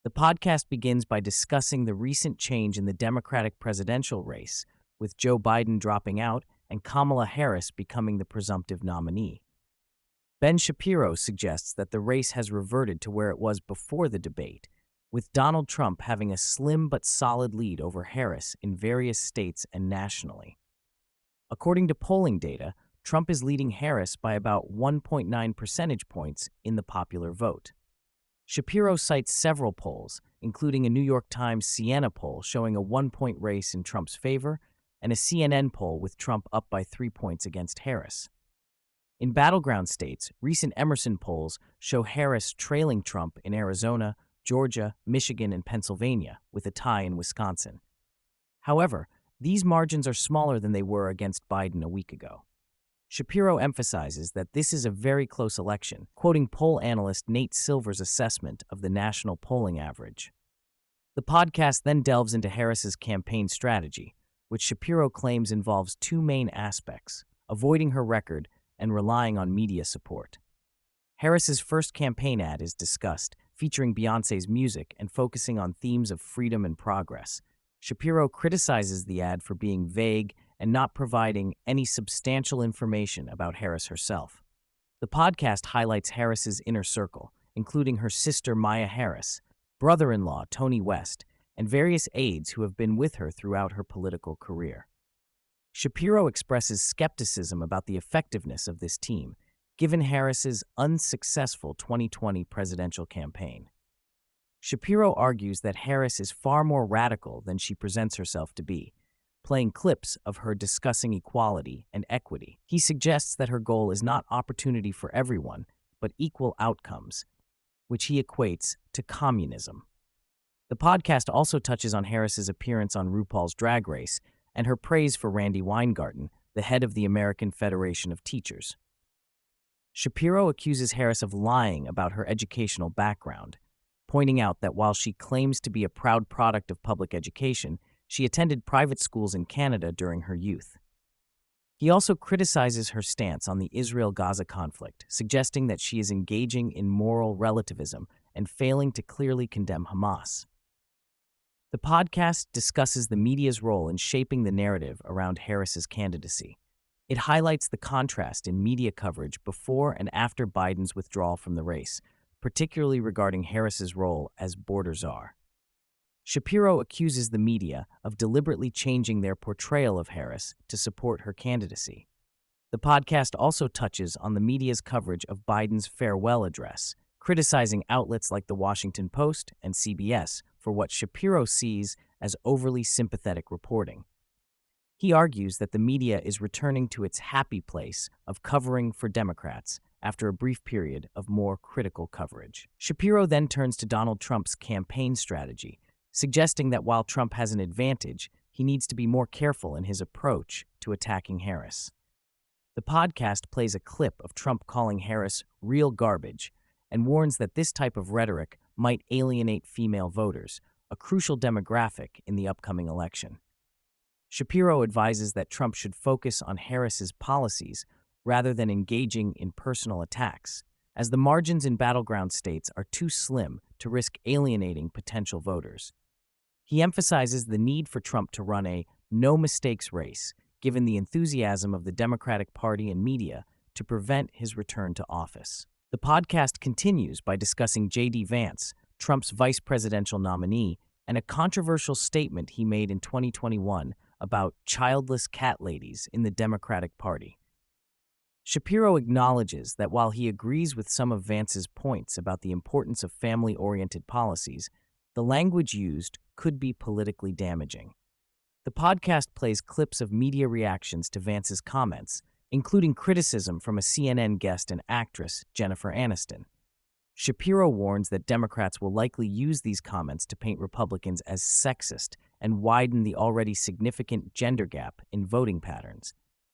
The podcast begins by discussing the recent change in the Democratic presidential race, with Joe Biden dropping out and Kamala Harris becoming the presumptive nominee. Ben Shapiro suggests that the race has reverted to where it was before the debate, with Donald Trump having a slim but solid lead over Harris in various states and nationally. According to polling data, Trump is leading Harris by about 1.9 percentage points in the popular vote. Shapiro cites several polls, including a New York Times Siena poll showing a 1-point race in Trump's favor and a CNN poll with Trump up by 3 points against Harris. In battleground states, recent Emerson polls show Harris trailing Trump in Arizona, Georgia, Michigan, and Pennsylvania, with a tie in Wisconsin. However, these margins are smaller than they were against Biden a week ago. Shapiro emphasizes that this is a very close election, quoting poll analyst Nate Silver's assessment of the national polling average. The podcast then delves into Harris's campaign strategy, which Shapiro claims involves two main aspects: avoiding her record and relying on media support. Harris's first campaign ad is discussed, featuring Beyoncé's music and focusing on themes of freedom and progress. Shapiro criticizes the ad for being vague and not providing any substantial information about Harris herself. The podcast highlights Harris's inner circle, including her sister Maya Harris, brother-in-law Tony West, and various aides who have been with her throughout her political career. Shapiro expresses skepticism about the effectiveness of this team, given Harris's unsuccessful 2020 presidential campaign. Shapiro argues that Harris is far more radical than she presents herself to be, playing clips of her discussing equality and equity. He suggests that her goal is not opportunity for everyone, but equal outcomes, which he equates to communism. The podcast also touches on Harris's appearance on RuPaul's Drag Race and her praise for Randy Weingarten, the head of the American Federation of Teachers. Shapiro accuses Harris of lying about her educational background, pointing out that while she claims to be a proud product of public education, she attended private schools in Canada during her youth. He also criticizes her stance on the Israel-Gaza conflict, suggesting that she is engaging in moral relativism and failing to clearly condemn Hamas. The podcast discusses the media's role in shaping the narrative around Harris's candidacy. It highlights the contrast in media coverage before and after Biden's withdrawal from the race, particularly regarding Harris's role as border czar. Shapiro accuses the media of deliberately changing their portrayal of Harris to support her candidacy. The podcast also touches on the media's coverage of Biden's farewell address, criticizing outlets like The Washington Post and CBS for what Shapiro sees as overly sympathetic reporting. He argues that the media is returning to its happy place of covering for Democrats after a brief period of more critical coverage. Shapiro then turns to Donald Trump's campaign strategy, suggesting that while Trump has an advantage, he needs to be more careful in his approach to attacking Harris. The podcast plays a clip of Trump calling Harris real garbage and warns that this type of rhetoric might alienate female voters, a crucial demographic in the upcoming election. Shapiro advises that Trump should focus on Harris's policies rather than engaging in personal attacks, as the margins in battleground states are too slim to risk alienating potential voters. He emphasizes the need for Trump to run a no-mistakes race, given the enthusiasm of the Democratic Party and media to prevent his return to office. The podcast continues by discussing JD Vance, Trump's vice presidential nominee, and a controversial statement he made in 2021 about childless cat ladies in the Democratic Party. Shapiro acknowledges that while he agrees with some of Vance's points about the importance of family-oriented policies, the language used could be politically damaging. The podcast plays clips of media reactions to Vance's comments, including criticism from a CNN guest and actress, Jennifer Aniston. Shapiro warns that Democrats will likely use these comments to paint Republicans as sexist and widen the already significant gender gap in voting patterns.